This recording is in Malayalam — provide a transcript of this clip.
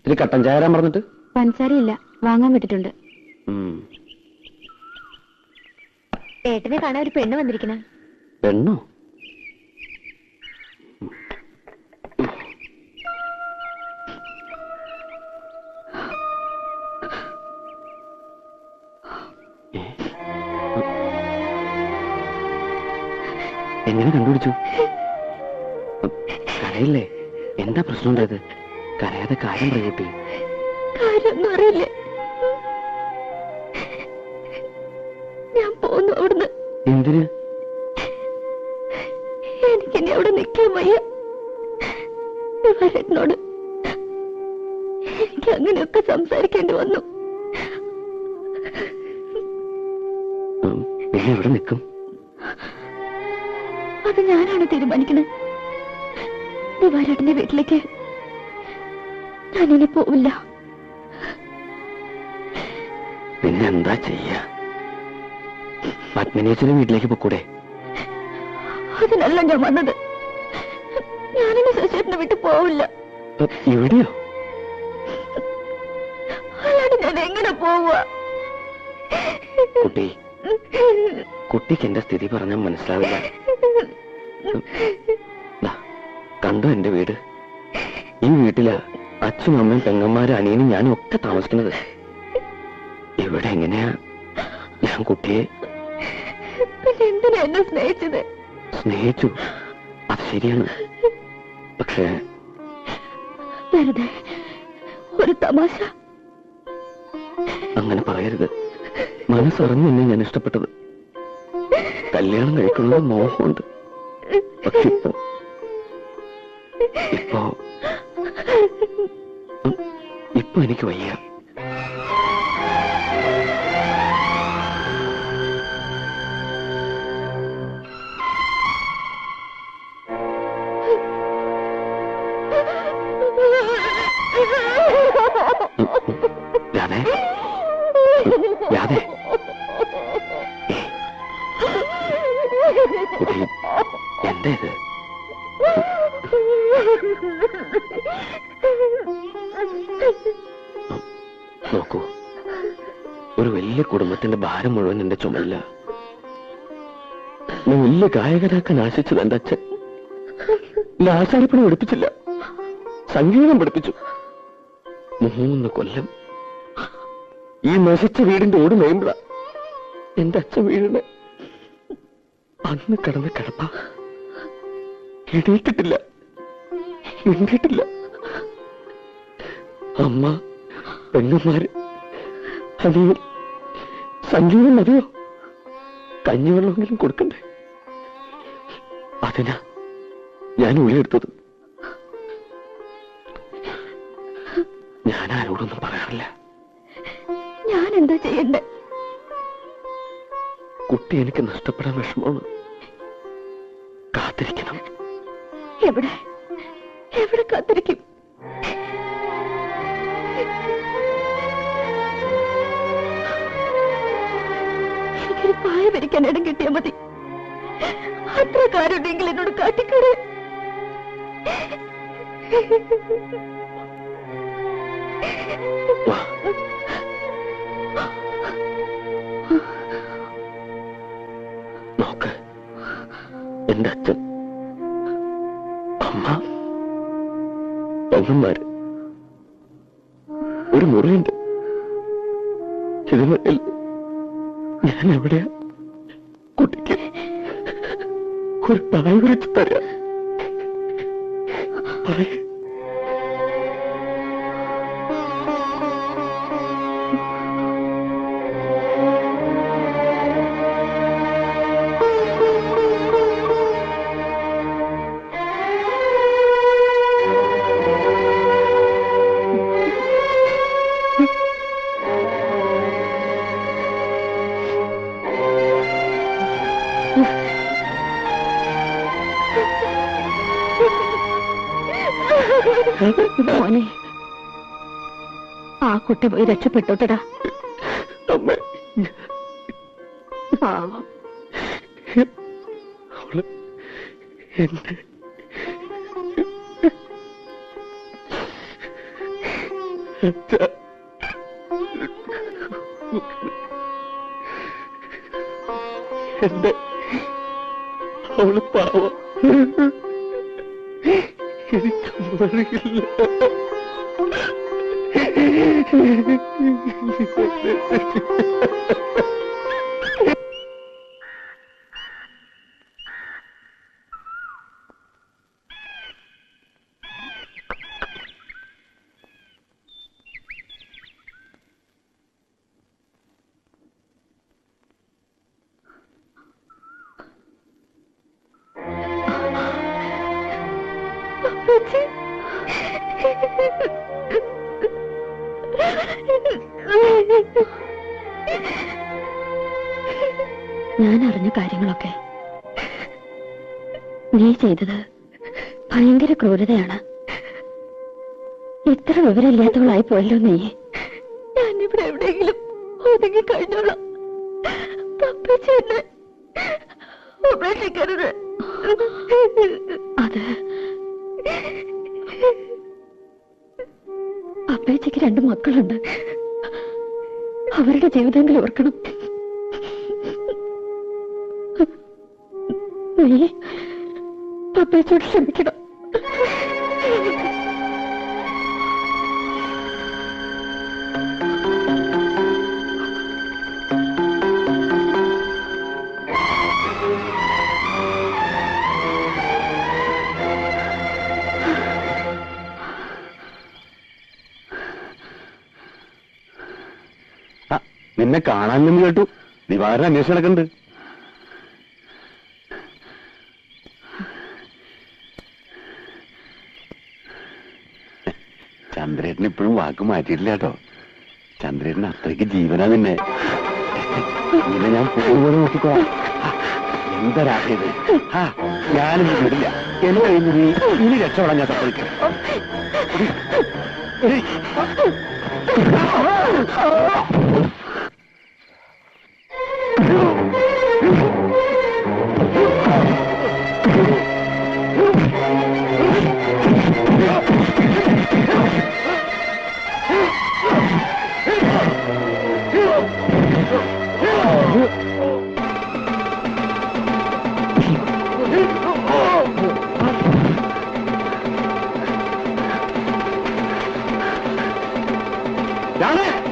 ഇനി കട്ടൻ ചായ തരാൻ പറഞ്ഞിട്ട്? പഞ്ചസാരയില്ല, വാങ്ങാൻ വിട്ടിട്ടുണ്ട്. ഏട്ടനെ കാണാൻ ഒരു പെണ്ണ് വന്നിരിക്കണ. പെണ്ണോ? എങ്ങനെ കണ്ടുപിടിച്ചു? കരയില്ലേ? എന്താ പ്രശ്നം ഉണ്ടായത്? കരയാതെ കാര്യം പറയൂട്ടി. കാര്യമൊന്നും അറിയില്ലേ? ഞാൻ പോന്നു അവിടുന്ന്. എന്തിന്? എനിക്കിനി അവിടെ നിൽക്കാൻ വയ്യ. വരനോട് എനിക്ക് അങ്ങനെയൊക്കെ സംസാരിക്കേണ്ടി വന്നു. പിന്നെ എവിടെ നിൽക്കും? അത് ഞാനാണ് തീരുമാനിക്കണത്. ദിവാരേട്ടന്റെ വീട്ടിലേക്ക് ഞാനിനി പോവില്ല. പിന്നെ എന്താ ചെയ്യാ? പത്മിനിയച്ഛന്റെ വീട്ടിലേക്ക് പോക്കൂടെ? അതിനല്ല ഞാൻ വന്നത്. ഞാനിനി ശശിയേട്ടനെ വിട്ടു പോവില്ല. എവിടെയോ? അല്ലാണ്ട് ഞാൻ എങ്ങനെ പോവുക? കുട്ടി, കുട്ടിക്ക് എന്റെ സ്ഥിതി പറഞ്ഞാൽ മനസ്സിലാവില്ല. കണ്ടോ എന്റെ വീട്? ഈ വീട്ടിലാ അച്ഛനും അമ്മയും പെങ്ങന്മാരും അനിയനും ഞാനും ഒക്കെ താമസിക്കുന്നത്. ഇവിടെ എങ്ങനെയാ ഞാൻ കുട്ടിയെ? പിന്നെ എന്തിനാ എന്നെ സ്നേഹിച്ചത്? സ്നേഹിച്ചു, അത് ശരിയാണ്. പക്ഷേ വെറുതെ ഒരു തമാശ. അങ്ങനെ പറയരുത്. മനസ്സറിഞ്ഞു തന്നെ ഞാൻ ഇഷ്ടപ്പെട്ടത്. കല്യാണം കഴിക്കുന്നത് മോഹമുണ്ട്. പക്ഷെ ഇപ്പൊ എനിക്ക് വയ്യ. രാധേ, രാധേ, കുട്ടി എന്താ ഇത്? നോക്കൂ, ഒരു വലിയ കുടുംബത്തിന്റെ ഭാരം മുഴുവൻ എന്റെ ചുമല്ല. വലിയ ഗായകനാക്കാൻ ആശിച്ചത് എന്റെ അച്ഛൻ. ആശാരിപ്പണി പഠിപ്പിച്ചില്ല, സംഗീതം പഠിപ്പിച്ചു. 3 കൊല്ലം ഈ നശിച്ച വീടിന്റെ ഓട് മേയുമ്പോഴ എന്റെ അച്ഛൻ വീടിന്. അന്ന് കിടന്ന് കിടപ്പ എണീറ്റിട്ടില്ല, മിണ്ടിയിട്ടില്ല. അമ്മ, പെങ്ങന്മാര്, അനിയൻ, സംഗീതം മതിയോ? കഞ്ഞിവെള്ളമെങ്കിലും കൊടുക്കണ്ടേ? അതിനാ ഞാൻ ഉളിയെടുത്തത്. ഞാൻ ആരോടൊന്നും പറയാറില്ല. ഞാൻ എന്താ ചെയ്യണ്ടേ? കുട്ടി എനിക്ക് നഷ്ടപ്പെടാൻ വിഷമമാണ്. കാത്തിരിക്കണം. എവിടെ എവിടെ കാത്തിരിക്കും? എനിക്കൊരു പായ വരിക്കാൻ ഇടം കിട്ടിയാൽ മതി. അത്ര കാര്യമുണ്ടെങ്കിൽ എന്നോട് കാട്ടിക്കൂടെ? നോക്ക്, എന്റെ അച്ഛൻ, അമ്മ, പെങ്ങന്മാര്, ഒരു മുറിയുണ്ട്. ഇതിൽ ഞാൻ എവിടെയാ? കുട്ടിക്ക് ഒരു പായ വിരിച്ച് തരാം. മോനെ, ആ കുട്ടി പോയി രക്ഷപ്പെട്ടോട്ടടാ. പാവം. എന്റെ അവള് പാവം, എനിക്കറിയില്ല. ഞാൻ അറിഞ്ഞ കാര്യങ്ങളൊക്കെ നീ ചെയ്തത് ഭയങ്കര ക്രൂരതയാണ്. ഇത്ര വിവരമില്ലാത്തവളായി പോയല്ലോ നീ. ഞാനിവിടെ എവിടെയെങ്കിലും ഒതുങ്ങി കഴിഞ്ഞോളാം. ഉപേക്ഷിക്കരുത്. അത് അപ്പേച്ചയ്ക്ക് 2 മക്കളുണ്ട്. അവരുടെ ജീവിതങ്ങൾ ഓർക്കണം. നീ അപ്പേച്ചോട് ക്ഷമിക്കണം. നിന്നെ കാണാനെന്ന് കേട്ടു. ദിവാകരൻ അന്വേഷണം നടക്കുന്നുണ്ട്. ചന്ദ്രേട്ടൻ ഇപ്പോഴും വാക്ക് മാറ്റിയിട്ടില്ല കേട്ടോ. ചന്ദ്രേട്ടൻ അത്രയ്ക്ക് ജീവനാ നിന്നെ. നിന്നെ ഞാൻ പോലെ നോക്കിക്കോ. എന്തരായത്? ഞാനും വിടില്ല. എന്നെ കഴിഞ്ഞ് ഇനി രക്ഷപ്പെടാൻ ഞാൻ സമ്മതിക്കാം. Down it!